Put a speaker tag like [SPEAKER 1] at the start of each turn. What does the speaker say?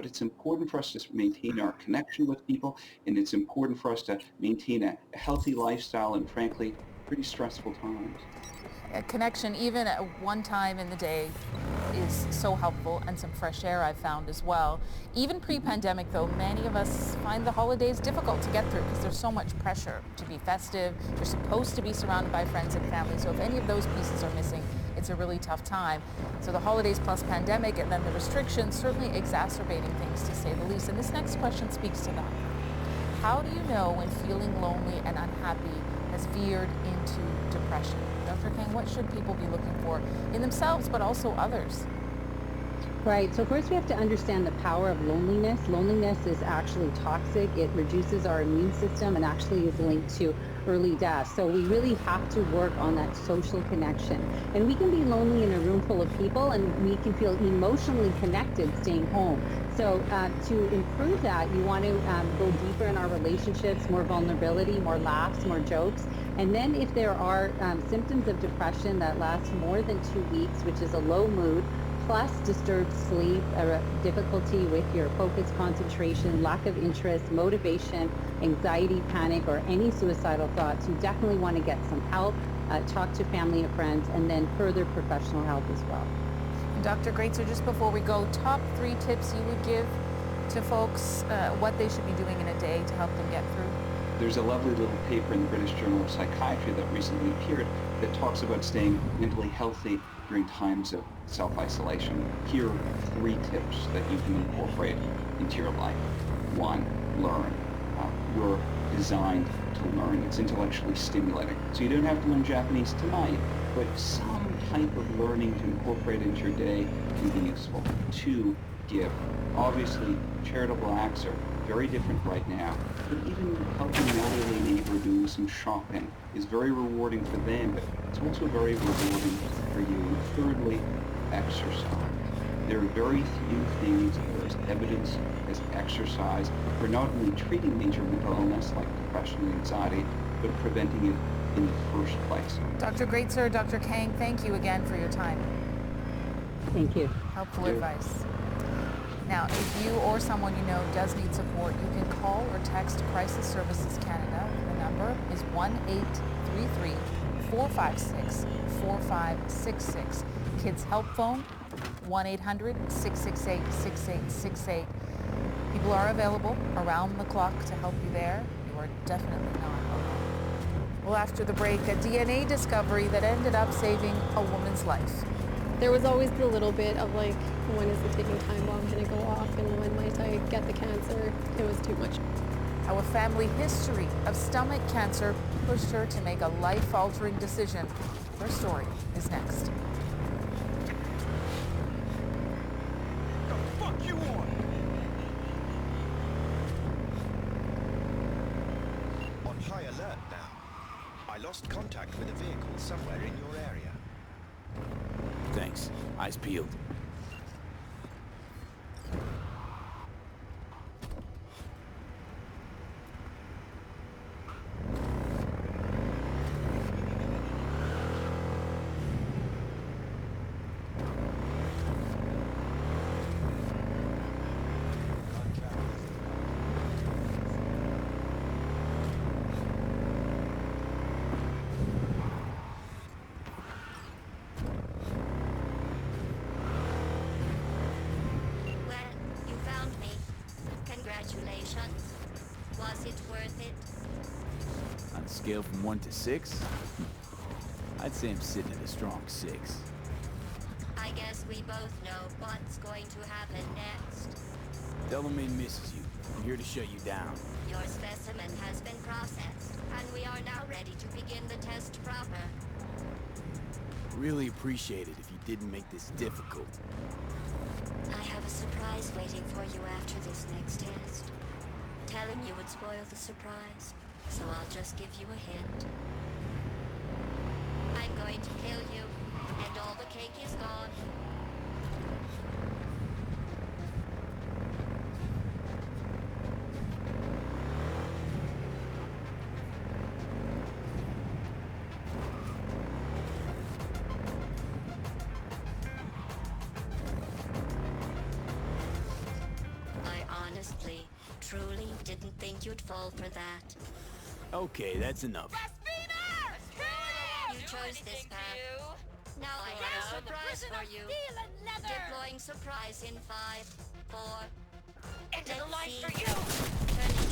[SPEAKER 1] but it's important for us to maintain our connection with people, and it's important for us to maintain a healthy lifestyle in, frankly, pretty stressful times.
[SPEAKER 2] A connection, even at one time in the day, is so helpful, and some fresh air I've found as well. Even pre-pandemic, though, many of us find the holidays difficult to get through because there's so much pressure to be festive. You're supposed to be surrounded by friends and family, so if any of those pieces are missing, it's a really tough time. So the holidays plus pandemic and then the restrictions certainly exacerbating things, to say the least. And this next question speaks to that. How do you know when feeling lonely and unhappy has veered into depression? Dr. Kang, what should people be looking for in themselves but also others?
[SPEAKER 3] Right. So first we have to understand the power of loneliness. Loneliness is actually toxic. It reduces our immune system and actually is linked to early death. So we really have to work on that social connection. And we can be lonely in a room full of people, and we can feel emotionally connected staying home. So to improve that, you want to go deeper in our relationships, more vulnerability, more laughs, more jokes. And then if there are symptoms of depression that last more than 2 weeks, which is a low mood, plus disturbed sleep, difficulty with your focus, concentration, lack of interest, motivation, anxiety, panic, or any suicidal thoughts, you definitely want to get some help, talk to family and friends, and then further professional help as well.
[SPEAKER 2] Dr. Greatzer, just before we go, top 3 tips you would give to folks, what they should be doing in a day to help them get through?
[SPEAKER 1] There's a lovely little paper in the British Journal of Psychiatry that recently appeared that talks about staying mentally healthy during times of self-isolation. Here are 3 tips that you can incorporate into your life. 1, learn. We're designed to learn. It's intellectually stimulating. So you don't have to learn Japanese tonight, but some type of learning to incorporate into your day can be useful. 2, give. Obviously, charitable acts are very different right now, but even helping an elderly neighbor do some shopping is very rewarding for them, but it's also very rewarding for you. And thirdly, exercise. There are very few things that there is evidence as exercise for not only treating major mental illness like depression and anxiety, but preventing it in the first place.
[SPEAKER 2] Dr. Greatzer, Dr. Kang, thank you again for your time.
[SPEAKER 3] Thank you.
[SPEAKER 2] Helpful advice. Now, if you or someone you know does need support, you can call or text Crisis Services Canada. The number is 1-833-456-4566. Kids Help Phone, 1-800-668-6868. People are available around the clock to help you there. You are definitely not alone. Well, after the break, a DNA discovery that ended up saving a woman's life.
[SPEAKER 4] There was always the little bit of like, when is the ticking time bomb going to go off and when might I get the cancer? It was too much.
[SPEAKER 2] How a family history of stomach cancer pushed her to make a life-altering decision. Her story is next.
[SPEAKER 5] The fuck you on? On high alert now. I lost contact with a vehicle somewhere in your area.
[SPEAKER 6] Thanks. Eyes peeled.
[SPEAKER 7] Was it worth it?
[SPEAKER 6] On a scale from 1 to 6, I'd say I'm sitting at a strong 6.
[SPEAKER 7] I guess we both know what's going to happen next.
[SPEAKER 6] Delamain misses you. I'm here to shut you down.
[SPEAKER 7] Your specimen has been processed, and we are now ready to begin the test proper.
[SPEAKER 6] Really appreciate it if you didn't make this difficult.
[SPEAKER 7] I have a surprise waiting for you after this next test. Telling you would spoil the surprise, so I'll just give you a hint. I'm going to kill you, and all the cake is gone. honestly, truly didn't think you'd fall for that.
[SPEAKER 6] Okay, that's enough.
[SPEAKER 7] You chose this path. Now I have a surprise for you. Deploying surprise in 5, 4. Into the light for you! Turning